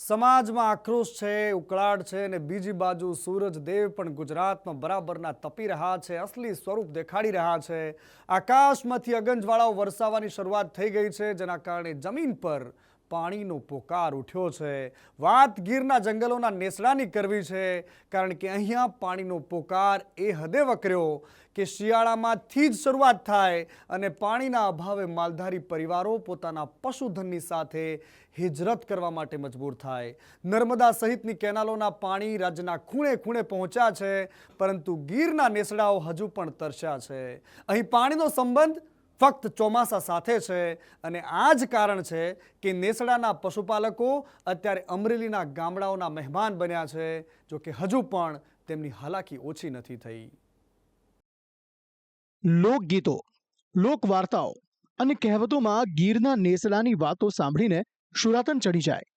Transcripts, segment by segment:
સમાજમાં આક્રોશ છે, ઉકળાટ છે અને બીજી બાજુ સૂરજદેવ પણ ગુજરાતમાં બરાબરના તપી રહ્યા છે, અસલી સ્વરૂપ દેખાડી રહ્યા છે। આકાશમાંથી અગનજ્વાળાઓ વરસાવવાની શરૂઆત થઈ ગઈ છે, જેના કારણે જમીન પર પાણીનો પોકાર ઉઠ્યો છે। વાત ગીરના જંગલોના નેસડાની કરવી છે, કારણ કે અહીંયા પાણીનો પોકાર એ હદે વકર્યો કે શિયાળામાંથી જ શરૂઆત થાય અને પાણીના અભાવે માલધારી પરિવારો પોતાના પશુધનની સાથે હિજરત કરવા માટે મજબૂર થાય। નર્મદા સહિતની કેનાલોના પાણી રાજ્યના ખૂણે ખૂણે પહોંચ્યા છે, પરંતુ ગીરના નેસડાઓ હજુ પણ તરસ્યા છે। અહીં પાણીનો સંબંધ ફક્ત ચોમાસા સાથે છે અને આ જ કારણ છે કે નેસડાના પશુપાલકો અત્યારે અમરેલીના ગામડાઓના મહેમાન બન્યા છે, જો કે હજુ પણ તેમની હાલાકી ઓછી નથી થઈ। લોકગીતો, લોકવાર્તાઓ અને કહેવતોમાં ગીરના નેસડાની વાતો સાંભળીને શુરાતન ચડી જાય।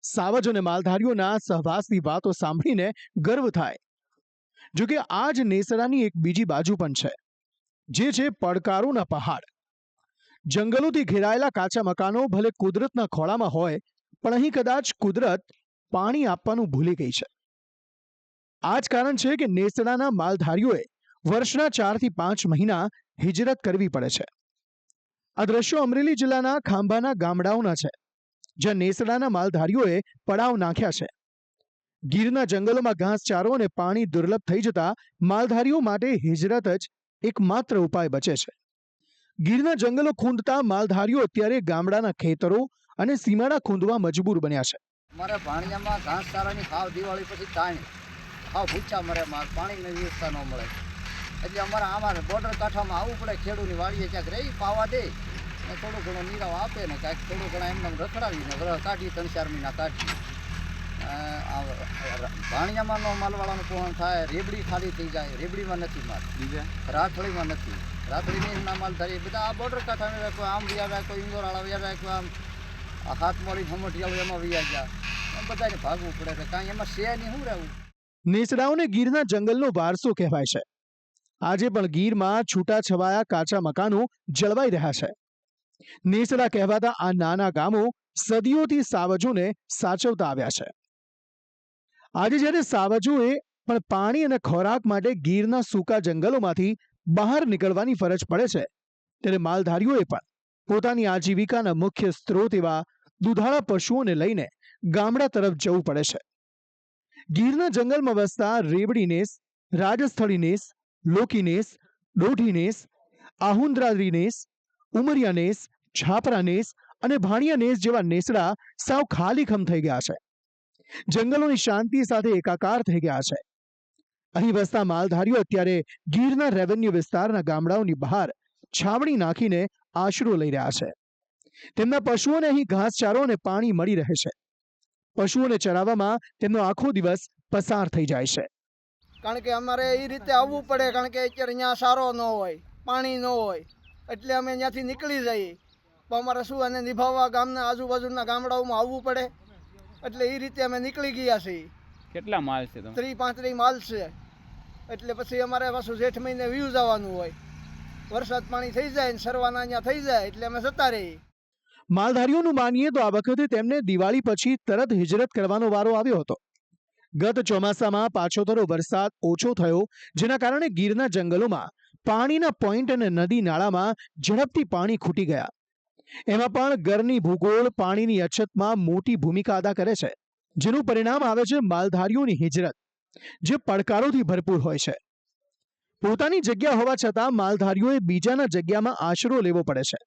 સાવજ અને માલધારીઓના સહવાસની વાતો સાંભળીને ગર્વ થાય। જો કે આ જ નેસડાની એક બીજી બાજુ પણ છે, જે છે પડકારોના પહાડ। જંગલોથી ઘેરાયેલા કાચા મકાનો ભલે કુદરતના ખોળામાં હોય, પણ અહીં કદાચ કુદરત પાણી આપવાનું ભૂલી ગઈ છે। આ જ કારણ છે કે નેસડાના માલધારીઓએ વર્ષના 4 થી 5 મહિના હિજરત કરવી પડે છે। આ દ્રશ્યો અમરેલી જિલ્લાના ખાંભાના ગામડાઓના છે, જ્યાં નેસડાના માલધારીઓએ પડાવ નાખ્યા છે। ગીરના જંગલોમાં ઘાસચારો અને પાણી દુર્લભ થઈ જતા માલધારીઓ માટે હિજરત જ એકમાત્ર ઉપાય બચે છે। ગીરના જંગલો ખૂંદતા માલધારીઓ અત્યારે ગામડાના ખેતરો અને સીમાડા ખૂંદવા મજબૂર બન્યા છે। મારે ભાણિયામાં ઘાસચારાની ખાવ દિવાળી પછી તાણી ખાવ ભૂચા મરે પાણીની વ્યવસ્થા ન મળે, એટલે અમારે આમાં બોર્ડર કાંઠામાં આવવું પડે। ખેડૂની વાડીએ ક્યાંક રહી પાવા દે ને થોડું ઘણું નીરાવ આપે ને કાંઈક થોડું ઘણા એમને રખડાવીને કાઢી 3-4 મહિના કાઢી। ભાણિયામાં નો માલવાળાનું પોહણ થાય, રેબડી ખાલી થઈ જાય, રેબડીમાં નથી માલ, બીજા રાથળીમાં નથી, રાથળીની ના માલ થાય બધા આ બોર્ડર કાંઠા કોઈ આમ વ્યાવ્યા, કોઈ ઇન્દોરાળા વ્યાવ્યા, કોઈ આમ હાથમોળી ખમોટિયાળું એમાં વ્યા ગયા, બધાને ભાગવું પડે છે, કાંઈ એમાં છે નહીં શું રહેવું। નેસડાઓને ગીરના જંગલનો વારસો કહેવાય છે। આજે પણ ગીરમાં છૂટાછવાયા કાચા મકાનો જળવાઈ રહ્યા છે। નેસડા કહેવાતા આ નાના ગામો સદીઓથી સાવજોને સાચવતા આવ્યા છે। આજે જ્યારે સાવજોએ પણ પાણી અને ખોરાક માટે ગીરના સૂકા જંગલોમાંથી બહાર નીકળવાની ફરજ પડે છે, ત્યારે માલધારીઓએ પણ પોતાની આજીવિકાના મુખ્ય સ્ત્રોત એવા દુધાળા પશુઓને લઈને ગામડા તરફ જવું પડે છે। ગીરના જંગલમાં વસતા રેવડીનેસ, રાજસ્થળીનેસ, લોકીનેસ, દોઢીનેસ, આહુન્દ્રારીનેસ, ઉમરિયાનેસ, છાપરાનેસ અને ભાણિયાનેસ જેવા નેસડા સાવ ખાલીખમ થઈ ગયા છે। જંગલોની શાંતિ સાથે એકાકાર થઈ ગયા છે। અહીં વસતા માલધારીઓ અત્યારે ગીરના રેવન્યુ વિસ્તારના ગામડાઓની બહાર છાવણી નાખીને આશરો લઈ રહ્યા છે। તેમના પશુઓને અહીં ઘાસચારો અને પાણી મળી રહે છે। પશુઓને ચરાવવામાં તેમનો આખો દિવસ પસાર થઈ જાય છે। કારણ કે અમારે એ રીતે આવવું પડે, કારણ કે અત્યારે અહીંયા સારો ન હોય, પાણી ન હોય, એટલે અમે ત્યાંથી નીકળી જઈએ, પણ અમારે શું એને નિભાવવા ગામના આજુબાજુના ગામડાઓમાં આવવું પડે, એટલે એ રીતે અમે નીકળી ગયા છીએ। કેટલા માલ છે? 30-35 માલ છે, એટલે પછી અમારે પાછું જેઠ મહિને વ્યૂ જવાનું હોય, વરસાદ પાણી થઈ જાય ને સરવાના અહીંયા થઈ જાય એટલે અમે જતા રહીએ। માલધારીઓનું માનીએ તો આ વખતે તેમને દિવાળી પછી તરત હિજરત કરવાનો વારો આવ્યો હતો। ગત ચોમાસામાં પાછોતરો વરસાદ ઓછો થયો, જેના કારણે ગીરના જંગલોમાં પાણીના પોઈન્ટ અને નદી નાળામાં ઝડપથી પાણી ખૂટી ગયા। એમાં પણ ગરની ભૂગોળ પાણીની અછતમાં મોટી ભૂમિકા અદા કરે છે, જેનું પરિણામ આવે છે માલધારીઓની હિજરત, જે પડકારોથી ભરપૂર હોય છે। પોતાની જગ્યા હોવા છતાં માલધારીઓએ બીજાના જગ્યામાં આશરો લેવો પડે છે।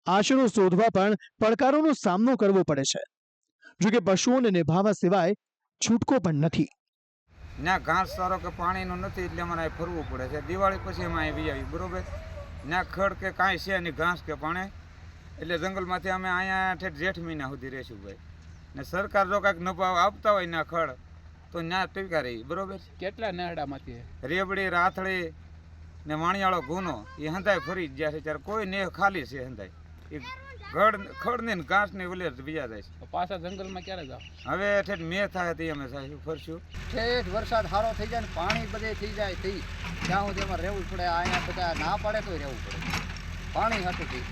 આશરો શોધવા પણ પડકારોનો સામનો કરવો પડે છે, જો કે પશુઓને નિભાવવા સિવાય છૂટકો પણ નથી। ના ઘાસ સારો કે પાણીનો નથી, એટલે અમારે ફરવું પડે છે। દિવાળી પછી અમે આવી આવી, બરોબર, ના ખડ કે કાંઈ છે નહીં, ઘાસ કે પાણી, એટલે જંગલમાંથી અમે અહીંયા ઠેઠ જેઠ મહિના સુધી રહીશું ભાઈ। ને સરકાર જો કાંઈક નફા આપતા હોય ના ખડ તો ના ટૂંકા રહી, બરોબર। કેટલા નેહડામાંથી? રેબડી, રાથળી ને વાણિયાળો ગુનો એ હંધાય ફરી જ જાય છે, ત્યારે કોઈ ને ખાલી છે હંધાય, એ ખડ ને ઘાસ ને ઓલે બીજા જાય છે। પાછા જંગલમાં ક્યારે જાવ? હવે ઠેઠ મેં થાય તે અમે ફરશું। ઠેઠ વરસાદ સારો થઈ જાય ને પાણી બધે થઈ જાય ત્યાં સુધી એમાં રહેવું પડે। અહીંયા બધા ના પડે તો રહેવું પડે, પાણી હાટુથી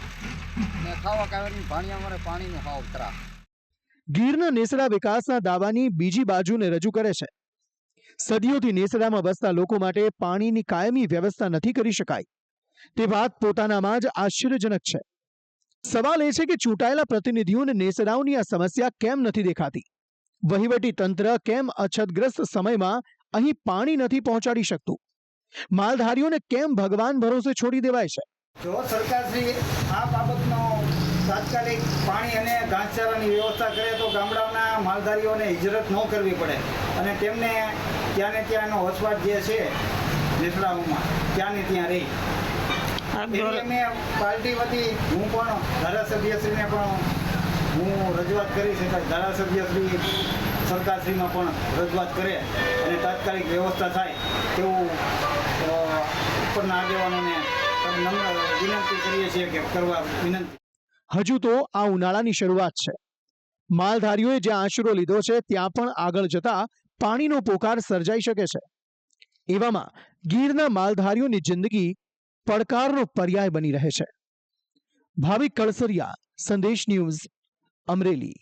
ને ખાવા કાવાની ભાણિયા અમારે પાણીનું ખાવ ત્રાસ। ગીરના નેસડા વિકાસના દાવાની બીજી બાજુને રજૂ કરે છે. સદીઓથી નેસડામાં વસતા લોકો માટે પાણીની કાયમી વ્યવસ્થા નથી કરી શકાઈ તે વાત પોતાનામાં જ આશ્ચર્યજનક છે. સવાલ એ છે કે ચૂંટાયેલા પ્રતિનિધિઓને નેસડાઓની આ સમસ્યા કેમ નથી દેખાતી? વહીવટી તંત્ર કેમ અછતગ્રસ્ત સમયમાં અહીં પાણી નથી પહોંચાડી શકતું? માલધારીઓને કેમ ભગવાન ભરોસે છોડી દેવાય છે? જો સરકારશ્રી આ બાબતનો તાત્કાલિક પાણી અને ઘાસચારાની વ્યવસ્થા કરે તો ગામડાઓના માલધારીઓને હિજરત ન કરવી પડે અને તેમને ત્યાં ને ત્યાંનો વસવાટ જે છે નેસડાઓમાં ત્યાં ને ત્યાં રહી. એટલે અમે પાર્ટી વતી હું પણ ધારાસભ્યશ્રીને પણ હું રજૂઆત કરી છે કે ધારાસભ્યશ્રી સરકારશ્રીમાં પણ રજૂઆત કરે અને તાત્કાલિક વ્યવસ્થા થાય તેવું ઉપરના આગેવાનોને નમ્ર વિનંતી કરીએ છીએ કે કરવા વિનંતી. હજુ તો આ ઉનાળાની શરૂઆત છે. માલધારીઓએ જ્યાં આશરો લીધો છે ત્યાં પણ આગળ જતા પાણીનો પોકાર સર્જાઈ શકે છે. એવામાં ગીરના માલધારીઓની જિંદગી પડકારનો પર્યાય બની રહે છે. ભાવિક કળસરિયા, સંદેશ ન્યૂઝ, અમરેલી.